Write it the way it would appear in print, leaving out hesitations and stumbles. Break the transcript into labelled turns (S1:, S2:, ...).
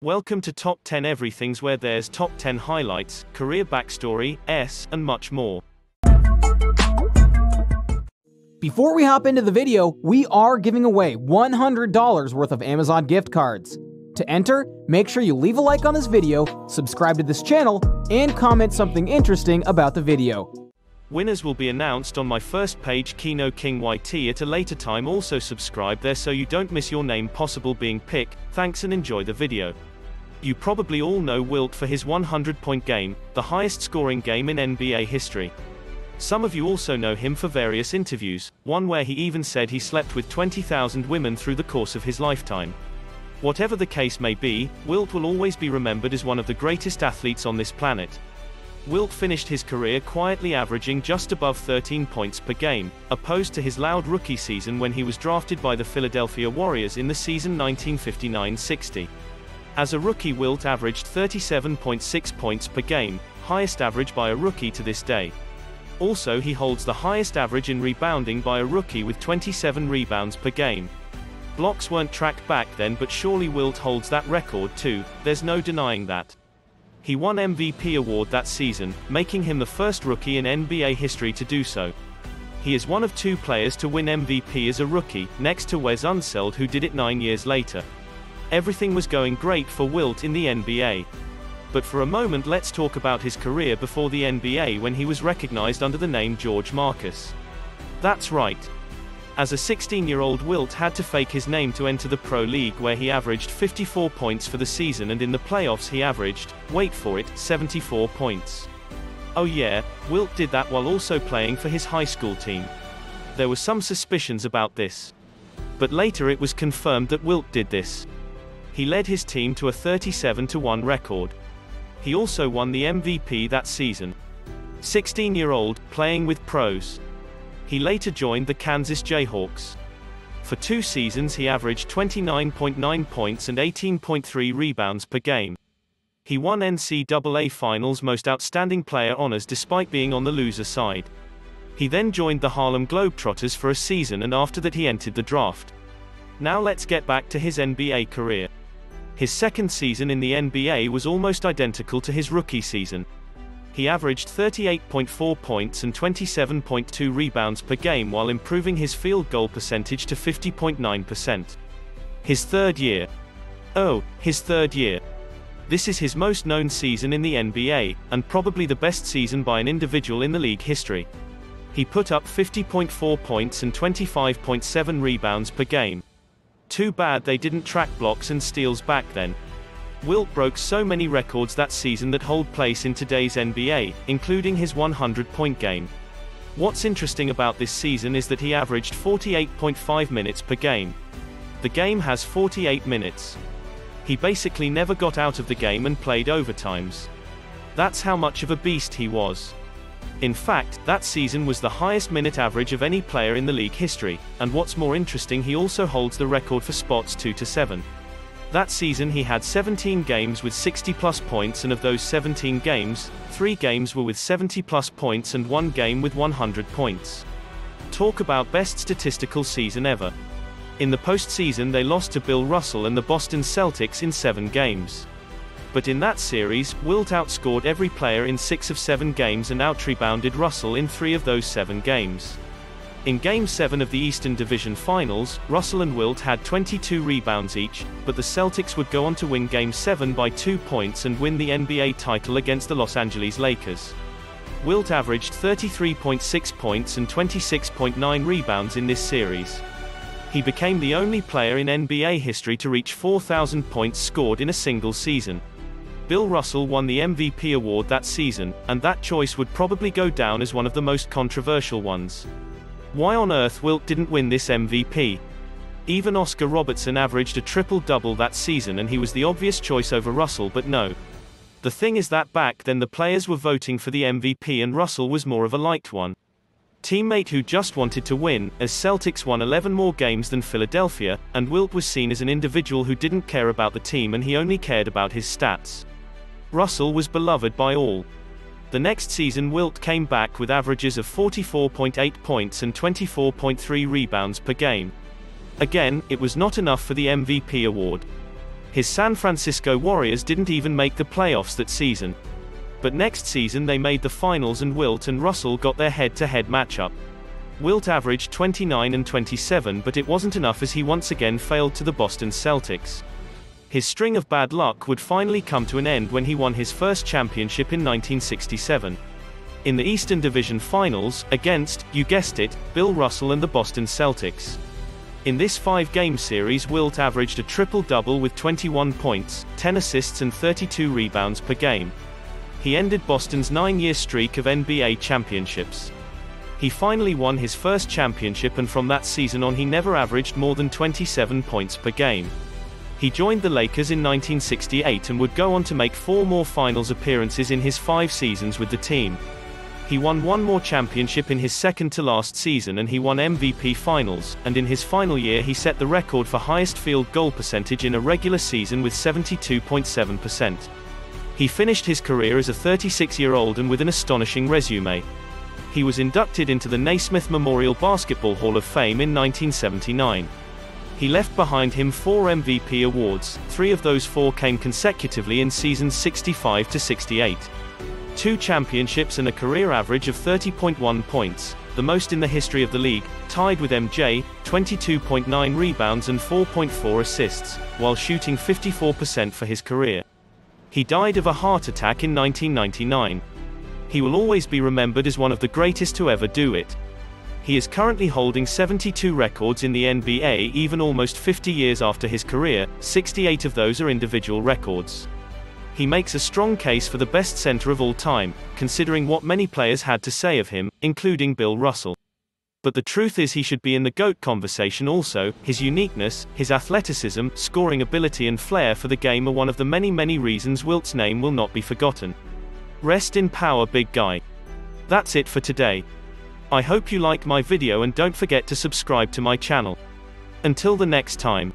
S1: Welcome to Top 10 Everythings, where there's top 10 highlights, career backstory, and much more.
S2: Before we hop into the video, we are giving away $100 worth of Amazon gift cards. To enter, make sure you leave a like on this video, subscribe to this channel, and comment something interesting about the video.
S1: Winners will be announced on my first page, Kino King YT, at a later time. Also subscribe there so you don't miss your name possible being picked. Thanks and enjoy the video. You probably all know Wilt for his 100-point game, the highest scoring game in NBA history. Some of you also know him for various interviews, one where he even said he slept with 20,000 women through the course of his lifetime. Whatever the case may be, Wilt will always be remembered as one of the greatest athletes on this planet. Wilt finished his career quietly averaging just above 13 points per game, opposed to his loud rookie season when he was drafted by the Philadelphia Warriors in the season 1959-60. As a rookie, Wilt averaged 37.6 points per game, highest average by a rookie to this day. Also, he holds the highest average in rebounding by a rookie with 27 rebounds per game. Blocks weren't tracked back then, but surely Wilt holds that record too, there's no denying that. He won MVP award that season, making him the first rookie in NBA history to do so. He is one of two players to win MVP as a rookie, next to Wes Unseld, who did it 9 years later. Everything was going great for Wilt in the NBA. But for a moment, let's talk about his career before the NBA, when he was recognized under the name George Marcus. That's right. As a 16-year-old, Wilt had to fake his name to enter the Pro League, where he averaged 54 points for the season, and in the playoffs he averaged, wait for it, 74 points. Oh yeah, Wilt did that while also playing for his high school team. There were some suspicions about this, but later it was confirmed that Wilt did this. He led his team to a 37-1 record. He also won the MVP that season. 16-year-old, playing with pros. He later joined the Kansas Jayhawks. For 2 seasons he averaged 29.9 points and 18.3 rebounds per game. He won NCAA Finals Most Outstanding Player honors despite being on the loser side. He then joined the Harlem Globetrotters for a season, and after that he entered the draft. Now let's get back to his NBA career. His second season in the NBA was almost identical to his rookie season. He averaged 38.4 points and 27.2 rebounds per game while improving his field goal percentage to 50.9%. His third year. His third year. This is his most known season in the NBA, and probably the best season by an individual in the league history. He put up 50.4 points and 25.7 rebounds per game. Too bad they didn't track blocks and steals back then. Wilt broke so many records that season that hold place in today's NBA, including his 100-point game. What's interesting about this season is that he averaged 48.5 minutes per game. The game has 48 minutes. He basically never got out of the game and played overtimes. That's how much of a beast he was. In fact, that season was the highest minute average of any player in the league history, and what's more interesting, he also holds the record for spots 2-7. That season he had 17 games with 60-plus points, and of those 17 games, 3 games were with 70-plus points and 1 game with 100 points. Talk about best statistical season ever. In the postseason they lost to Bill Russell and the Boston Celtics in 7 games. But in that series, Wilt outscored every player in 6 of 7 games and outrebounded Russell in 3 of those 7 games. In Game 7 of the Eastern Division Finals, Russell and Wilt had 22 rebounds each, but the Celtics would go on to win Game 7 by 2 points and win the NBA title against the Los Angeles Lakers. Wilt averaged 33.6 points and 26.9 rebounds in this series. He became the only player in NBA history to reach 4,000 points scored in a single season. Bill Russell won the MVP award that season, and that choice would probably go down as one of the most controversial ones. Why on earth Wilt didn't win this MVP? Even Oscar Robertson averaged a triple-double that season and he was the obvious choice over Russell, but no. The thing is that back then the players were voting for the MVP and Russell was more of a liked one. Teammate who just wanted to win, as Celtics won 11 more games than Philadelphia, and Wilt was seen as an individual who didn't care about the team and he only cared about his stats. Russell was beloved by all. The next season Wilt came back with averages of 44.8 points and 24.3 rebounds per game. Again, it was not enough for the MVP award. His San Francisco Warriors didn't even make the playoffs that season. But next season they made the finals and Wilt and Russell got their head-to-head matchup. Wilt averaged 29 and 27, but it wasn't enough as he once again failed to the Boston Celtics. His string of bad luck would finally come to an end when he won his first championship in 1967. In the Eastern Division Finals, against, you guessed it, Bill Russell and the Boston Celtics. In this 5-game series, Wilt averaged a triple-double with 21 points, 10 assists and 32 rebounds per game. He ended Boston's 9-year streak of NBA championships. He finally won his first championship, and from that season on he never averaged more than 27 points per game. He joined the Lakers in 1968 and would go on to make 4 more finals appearances in his 5 seasons with the team. He won 1 more championship in his second-to-last season, and he won MVP Finals, and in his final year he set the record for highest field goal percentage in a regular season with 72.7%. He finished his career as a 36-year-old and with an astonishing resume. He was inducted into the Naismith Memorial Basketball Hall of Fame in 1979. He left behind him 4 MVP awards, 3 of those 4 came consecutively in seasons 65 to 68. 2 championships and a career average of 30.1 points, the most in the history of the league, tied with MJ, 22.9 rebounds and 4.4 assists, while shooting 54% for his career. He died of a heart attack in 1999. He will always be remembered as one of the greatest to ever do it. He is currently holding 72 records in the NBA, even almost 50 years after his career. 68 of those are individual records. He makes a strong case for the best center of all time, considering what many players had to say of him, including Bill Russell. But the truth is he should be in the GOAT conversation also. His uniqueness, his athleticism, scoring ability and flair for the game are one of the many reasons Wilt's name will not be forgotten. Rest in power, big guy. That's it for today. I hope you liked my video and don't forget to subscribe to my channel. Until the next time.